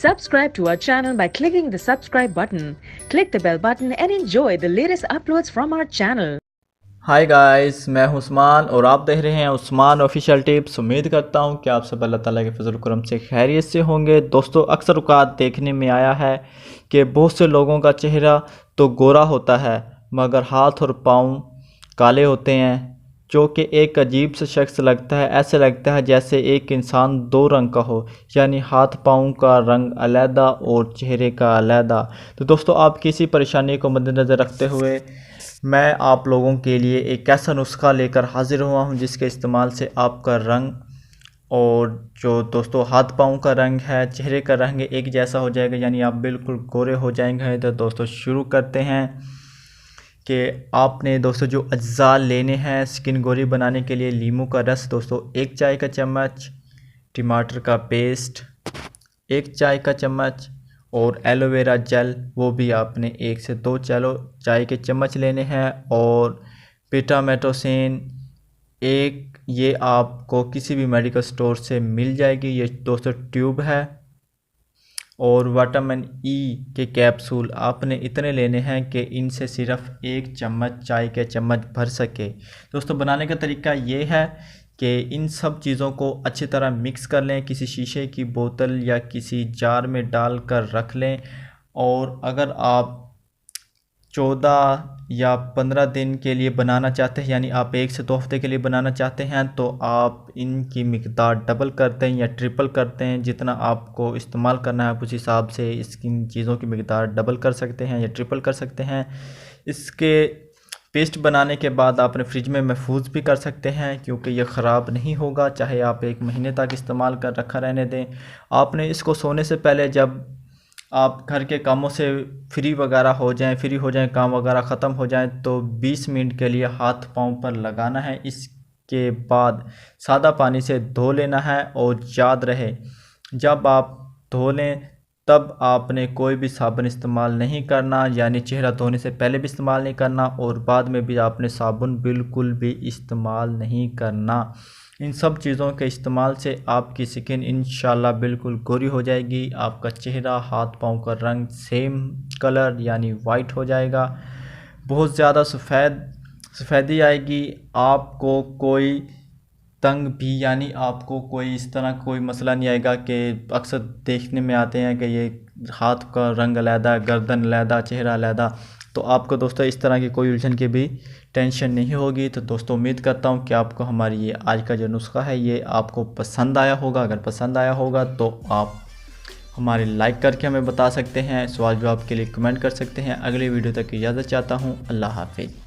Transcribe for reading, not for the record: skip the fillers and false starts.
Subscribe to our channel by clicking the subscribe button. Click the bell button and enjoy the latest uploads from our channel. Hi guys, मैं हूं उस्मान और आप देख रहे हैं Usman official tips. उम्मीद करता हूं कि आप सब अल्लाह ताला के फजल करम से खैरियत से होंगे। दोस्तों, अक्सर औक़ात देखने में आया है कि बहुत से लोगों का चेहरा तो गोरा होता है मगर हाथ और पाँव काले होते हैं, जो कि एक अजीब सा शख्स लगता है। ऐसे लगता है जैसे एक इंसान दो रंग का हो, यानी हाथ पाँव का रंग अलहदा और चेहरे का अलहदा। तो दोस्तों, आप किसी परेशानी को मद्देनज़र रखते हुए मैं आप लोगों के लिए एक ऐसा नुस्खा लेकर हाजिर हुआ हूं जिसके इस्तेमाल से आपका रंग और जो दोस्तों हाथ पाँव का रंग है, चेहरे का रंग एक जैसा हो जाएगा, यानी आप बिल्कुल गोरे हो जाएंगे। तो दोस्तों शुरू करते हैं कि आपने दोस्तों जो अज्जा लेने हैं स्किन गोरी बनाने के लिए। लीमू का रस दोस्तों 1 चाय का चम्मच, टमाटर का पेस्ट 1 चाय का चम्मच और एलोवेरा जेल वो भी आपने 1 से 2 चाय के चम्मच लेने हैं। और पेटामेटोसिन ये आपको किसी भी मेडिकल स्टोर से मिल जाएगी, ये दोस्तों ट्यूब है। और विटामिन ई के कैप्सूल आपने इतने लेने हैं कि इनसे सिर्फ 1 चम्मच चाय के चम्मच भर सके। दोस्तों, बनाने का तरीका ये है कि इन सब चीज़ों को अच्छी तरह मिक्स कर लें, किसी शीशे की बोतल या किसी जार में डालकर रख लें। और अगर आप 14 या 15 दिन के लिए बनाना चाहते हैं, यानी आप 1 से 2 हफ्ते के लिए बनाना चाहते हैं, तो आप इनकी मिकदार डबल करते हैं या ट्रिपल करते हैं। जितना आपको इस्तेमाल करना है आप उस हिसाब से इन चीज़ों की मिकदार डबल कर सकते हैं या ट्रिपल कर सकते हैं। इसके पेस्ट बनाने के बाद आपने फ्रिज में महफूज भी कर सकते हैं, क्योंकि ये ख़राब नहीं होगा, चाहे आप 1 महीने तक इस्तेमाल कर रखा रहने दें। आपने इसको सोने से पहले, जब आप घर के कामों से फ्री हो जाएं, काम वगैरह ख़त्म हो जाएं, तो 20 मिनट के लिए हाथ पाँव पर लगाना है। इसके बाद सादा पानी से धो लेना है। और याद रहे, जब आप धो लें तब आपने कोई भी साबुन इस्तेमाल नहीं करना, यानी चेहरा धोने से पहले भी इस्तेमाल नहीं करना और बाद में भी आपने साबुन बिल्कुल भी इस्तेमाल नहीं करना। इन सब चीज़ों के इस्तेमाल से आपकी स्किन इंशाल्लाह बिल्कुल गोरी हो जाएगी। आपका चेहरा, हाथ पाँव का रंग सेम कलर यानी वाइट हो जाएगा, बहुत ज़्यादा सफ़ेदी आएगी। आपको कोई तंग भी, यानी आपको कोई इस तरह कोई मसला नहीं आएगा कि अक्सर देखने में आते हैं कि ये हाथ का रंग अलहदा, गर्दन अलहदा, चेहरा अलहदा। तो आपको दोस्तों इस तरह की कोई उलझन की भी टेंशन नहीं होगी। तो दोस्तों, उम्मीद करता हूँ कि आपको हमारी ये आज का जो नुस्खा है ये आपको पसंद आया होगा। अगर पसंद आया होगा तो आप हमारे लाइक करके हमें बता सकते हैं, सवाल जवाब के लिए कमेंट कर सकते हैं। अगली वीडियो तक इजाज़त चाहता हूँ। अल्लाह हाफिज़।